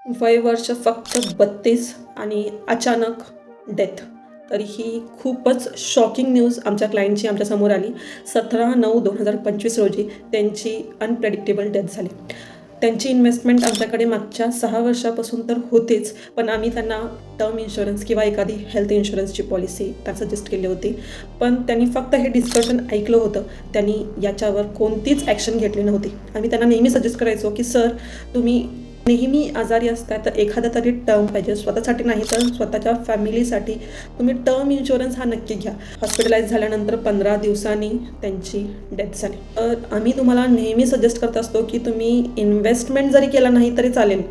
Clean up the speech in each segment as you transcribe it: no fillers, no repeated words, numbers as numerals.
वय वर्ष फक्त 32 आणि अचानक डेथ. तर ही खूपच शॉकिंग न्यूज आमच्या क्लायंटची आमच्यासमोर आली. 17/9/2025 रोजी त्यांची अनप्रेडिक्टेबल डेथ झाली. त्यांची इन्व्हेस्टमेंट आमच्याकडे मागच्या 6 वर्षापासून तर होतीच, पण आम्ही त्यांना टर्म इन्शुरन्स किंवा एखादी हेल्थ इन्शुरन्सची पॉलिसी सजेस्ट केली होती. पण त्यांनी फक्त हे डिस्कशन ऐकलं होतं. त्यांनी याच्यावर कोणतीच ॲक्शन घेतली नव्हती. आम्ही त्यांना नेहमी सजेस्ट करायचो की सर, तुम्ही नेहमी आजारी असतात तर एखादा तरी टर्म पाहिजे, स्वतःसाठी नाही तर स्वतःच्या फॅमिलीसाठी तुम्ही टर्म इन्शुरन्स हा नक्की घ्या. हॉस्पिटलाइज झाल्यानंतर 15 दिवसांनी त्यांची डेथ झाली. तर आम्ही तुम्हाला नेहमी सजेस्ट करत असतो की तुम्ही इन्व्हेस्टमेंट जरी केला नाही तरी चालेल,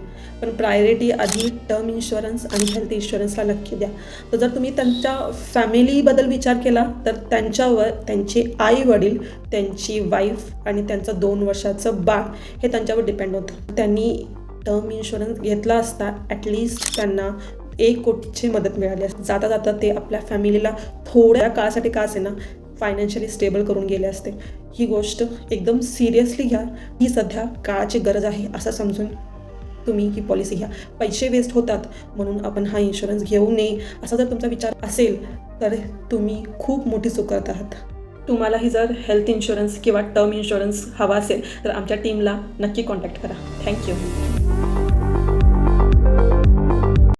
पण प्रायोरिटी आधी टर्म इन्शुरन्स आणि हेल्थ इन्शुरन्सला नक्की द्या. तर जर तुम्ही त्यांच्या फॅमिलीबद्दल विचार केला तर त्यांच्यावर त्यांचे आई वडील, त्यांची वाईफ आणि त्यांचं 2 वर्षाचं बाळ हे त्यांच्यावर डिपेंड होतं. त्यांनी टर्म इन्शुरन्स घेतला असता ॲटलिस्ट त्यांना 1 कोटीची मदत मिळाली असते. जाता जाता ते आपल्या फॅमिलीला थोड्या काळासाठी का असेना फायनान्शियली स्टेबल करून गेले असते. ही गोष्ट एकदम सिरियसली घ्या. ही सध्या काळाची गरज आहे असं समजून तुम्ही ही पॉलिसी घ्या. पैसे वेस्ट होतात म्हणून आपण हा इन्शुरन्स घेऊ नये असा जर तुमचा विचार असेल तर तुम्ही खूप मोठी चूक करत आहात. तुम्हालाही जर हेल्थ इन्शुरन्स किंवा टर्म इन्शुरन्स हवा असेल तर आमच्या टीमला नक्की कॉन्टॅक्ट करा. थँक्यू.